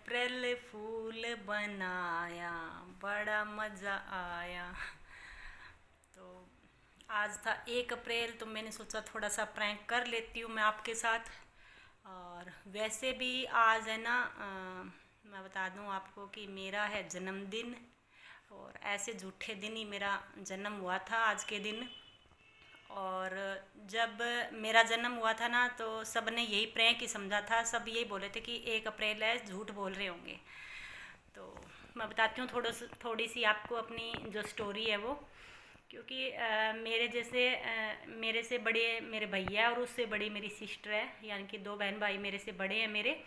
अप्रैल फूल बनाया, बड़ा मज़ा आया। तो आज था 1 अप्रैल, तो मैंने सोचा थोड़ा सा प्रैंक कर लेती हूँ मैं आपके साथ। और वैसे भी आज है ना, मैं बता दूँ आपको कि मेरा है जन्मदिन। और ऐसे झूठे दिन ही मेरा जन्म हुआ था आज के दिन। और जब मेरा जन्म हुआ था ना, तो सब ने यही प्रैंक ही समझा था। सब यही बोले थे कि 1 अप्रैल है, झूठ बोल रहे होंगे। तो मैं बताती हूँ थोड़ी सी आपको अपनी जो स्टोरी है वो। क्योंकि मेरे जैसे मेरे से बड़े मेरे भैया और उससे बड़ी मेरी सिस्टर है, यानी कि 2 बहन भाई मेरे से बड़े हैं मेरे।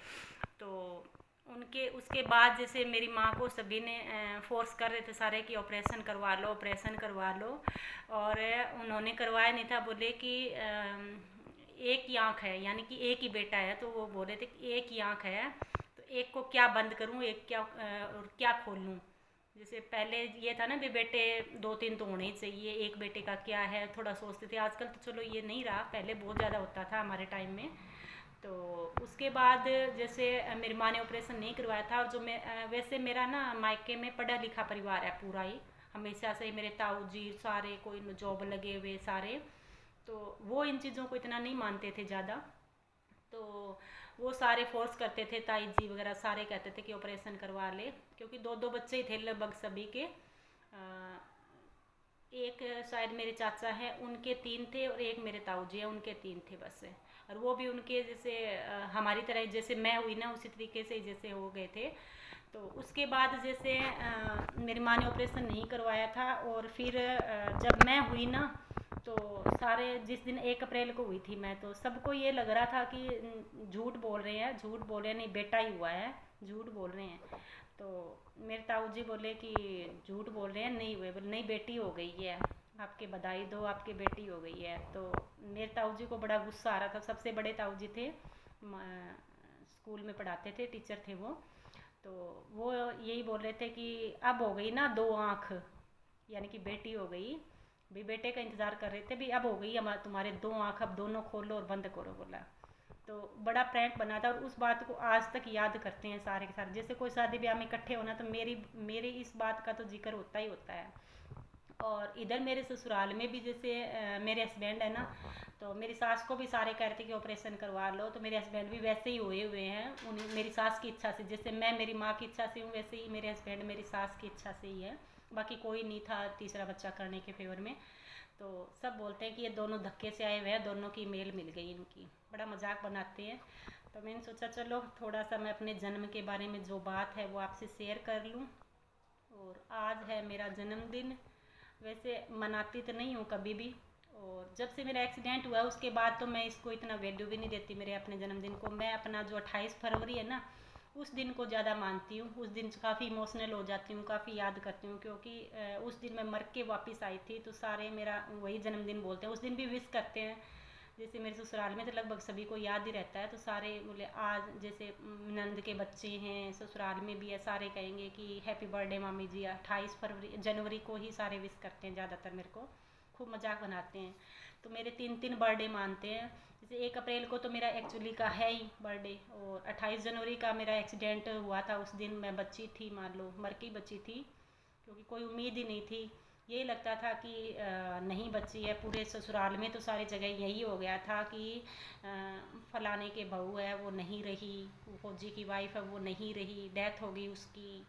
तो उनके उसके बाद जैसे मेरी माँ को सभी ने फोर्स कर रहे थे सारे कि ऑपरेशन करवा लो, ऑपरेशन करवा लो। और उन्होंने करवाया नहीं था। बोले कि एक ही आँख है, यानी कि एक ही बेटा है, तो वो बोले थे कि एक ही आँख है, तो एक को क्या बंद करूँ, एक क्या और क्या खोल लूँ। जैसे पहले ये था ना भी बेटे 2-3 तो होने ही चाहिए, एक बेटे का क्या है, थोड़ा सोचते थे। आजकल तो चलो ये नहीं रहा, पहले बहुत ज़्यादा होता था हमारे टाइम में। तो उसके बाद जैसे मेरी माँ ने ऑपरेशन नहीं करवाया था। और जो मैं वैसे मेरा ना मायके में पढ़ा लिखा परिवार है पूरा ही, हमेशा से ही मेरे ताऊ जी सारे कोई न जॉब लगे हुए सारे। तो वो इन चीज़ों को इतना नहीं मानते थे ज़्यादा। तो वो सारे फोर्स करते थे, ताई जी वगैरह सारे कहते थे कि ऑपरेशन करवा ले। क्योंकि दो दो बच्चे ही थे लगभग सभी के। एक शायद मेरे चाचा हैं उनके 3 थे, और एक मेरे ताऊ जी हैं उनके 3 थे बस। और वो भी उनके जैसे हमारी तरह जैसे मैं हुई ना, उसी तरीके से जैसे हो गए थे। तो उसके बाद जैसे मेरी माँ ने ऑपरेशन नहीं करवाया था। और फिर जब मैं हुई ना, तो सारे जिस दिन 1 अप्रैल को हुई थी मैं, तो सबको ये लग रहा था कि झूठ बोल रहे हैं, झूठ बोल रहे हैं, नहीं बेटा ही हुआ है, झूठ बोल रहे हैं। तो मेरे ताऊ जी बोले कि झूठ बोल रहे हैं, नहीं हुए। बोले नहीं, बेटी हो गई है, आपके बधाई दो, आपकी बेटी हो गई है। तो मेरे ताऊ जी को बड़ा गुस्सा आ रहा था। सबसे बड़े ताऊ जी थे, स्कूल में पढ़ाते थे, टीचर थे वो। तो वो यही बोल रहे थे कि अब हो गई ना 2 आँख, यानी कि बेटी हो गई। भी बेटे का इंतज़ार कर रहे थे, भी अब हो गई हमारे तुम्हारे 2 आँख, अब दोनों खोलो और बंद करो, बोला। तो बड़ा प्रैंक बना था। और उस बात को आज तक याद करते हैं सारे के सारे। जैसे कोई शादी ब्याह में इकट्ठे होना, तो मेरी इस बात का तो जिक्र होता ही होता है। और इधर मेरे ससुराल में भी जैसे मेरे हस्बैंड है ना, तो मेरी सास को भी सारे कह रहे थे कि ऑपरेशन करवा लो। तो मेरे हस्बैंड भी वैसे ही हुए हुए हैं, उन्हीं मेरी सास की इच्छा से। जैसे मैं मेरी माँ की इच्छा से हूँ, वैसे ही मेरे हस्बैंड मेरी सास की इच्छा से ही है। बाकी कोई नहीं था तीसरा बच्चा करने के फेवर में। तो सब बोलते हैं कि ये दोनों धक्के से आए हुए हैं, दोनों की मेल मिल गई इनकी, बड़ा मजाक बनाते हैं। तो मैंने सोचा चलो थोड़ा सा मैं अपने जन्म के बारे में जो बात है वो आपसे शेयर कर लूँ। और आज है मेरा जन्मदिन। वैसे मनाती तो नहीं हूँ कभी भी। और जब से मेरा एक्सीडेंट हुआ उसके बाद तो मैं इसको इतना वैल्यू भी नहीं देती मेरे अपने जन्मदिन को। मैं अपना जो 28 फरवरी है ना, उस दिन को ज़्यादा मानती हूँ। उस दिन काफ़ी इमोशनल हो जाती हूँ, काफ़ी याद करती हूँ। क्योंकि उस दिन मैं मर के वापस आई थी, तो सारे मेरा वही जन्मदिन बोलते हैं, उस दिन भी विश करते हैं। जैसे मेरे ससुराल में तो लगभग सभी को याद ही रहता है, तो सारे बोले आज जैसे नंद के बच्चे हैं ससुराल में भी है, सारे कहेंगे कि हैप्पी बर्थडे मामी जी। 28 जनवरी को ही सारे विश करते हैं ज़्यादातर मेरे को, खूब मजाक बनाते हैं। तो मेरे 3-3 बर्थडे मानते हैं। जैसे 1 अप्रैल को तो मेरा एक्चुअली का है ही बर्थडे, और 28 जनवरी का मेरा एक्सीडेंट हुआ था। उस दिन मैं बच्ची थी, मान लो मर के बच्ची थी, क्योंकि कोई उम्मीद ही नहीं थी। यही लगता था कि नहीं बच्ची है। पूरे ससुराल में तो सारी जगह यही हो गया था कि फलाने के बहू है वो नहीं रही, वो फौजी की वाइफ है वो नहीं रही, डेथ हो गई उसकी।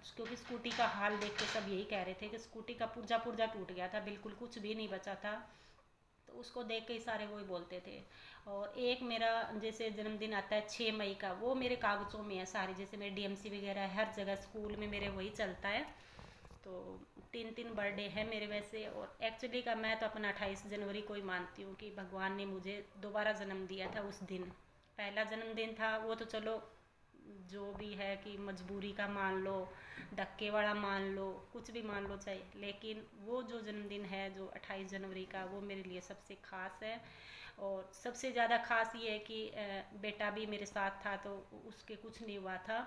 क्योंकि स्कूटी का हाल देख के सब यही कह रहे थे कि स्कूटी का पुर्जा पुर्जा टूट गया था, बिल्कुल कुछ भी नहीं बचा था। तो उसको देख के ही सारे वही बोलते थे। और एक मेरा जैसे जन्मदिन आता है 6 मई का, वो मेरे कागज़ों में है सारे। जैसे मेरे डीएमसी वगैरह है, हर जगह स्कूल में मेरे वही चलता है। तो 3-3 बर्थडे है मेरे वैसे। और एक्चुअली का मैं तो अपना 28 जनवरी को ही मानती हूँ कि भगवान ने मुझे दोबारा जन्म दिया था उस दिन। पहला जन्मदिन था वो तो चलो जो भी है कि मजबूरी का मान लो, धक्के वाला मान लो, कुछ भी मान लो चाहे, लेकिन वो जो जन्मदिन है जो 28 जनवरी का, वो मेरे लिए सबसे ख़ास है। और सबसे ज़्यादा ख़ास ये है कि बेटा भी मेरे साथ था, तो उसके कुछ नहीं हुआ था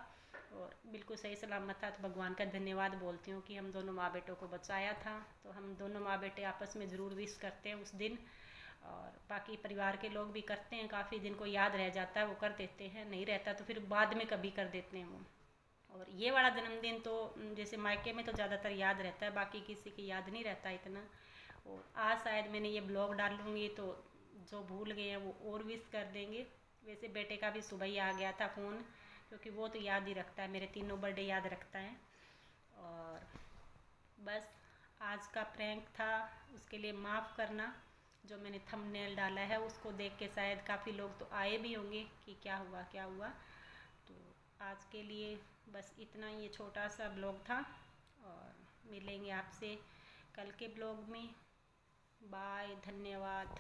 और बिल्कुल सही सलामत था। तो भगवान का धन्यवाद बोलती हूँ कि हम दोनों माँ बेटों को बचाया था। तो हम दोनों माँ बेटे आपस में ज़रूर विश करते हैं उस दिन। और बाकी परिवार के लोग भी करते हैं, काफ़ी जिनको याद रह जाता है वो कर देते हैं, नहीं रहता तो फिर बाद में कभी कर देते हैं वो। और ये वाला जन्मदिन तो जैसे मायके में तो ज़्यादातर याद रहता है, बाकी किसी की याद नहीं रहता इतना। और आज शायद मैंने ये ब्लॉग डालूँगी तो जो भूल गए हैं वो और विश कर देंगे। वैसे बेटे का भी सुबह ही आ गया था फ़ोन, क्योंकि वो तो याद ही रखता है, मेरे तीनों बर्थडे याद रखता है। और बस आज का प्रैंक था, उसके लिए माफ़ करना। जो मैंने थंबनेल डाला है उसको देख के शायद काफ़ी लोग तो आए भी होंगे कि क्या हुआ क्या हुआ। तो आज के लिए बस इतना ही, ये छोटा सा ब्लॉग था। और मिलेंगे आपसे कल के ब्लॉग में। बाय, धन्यवाद।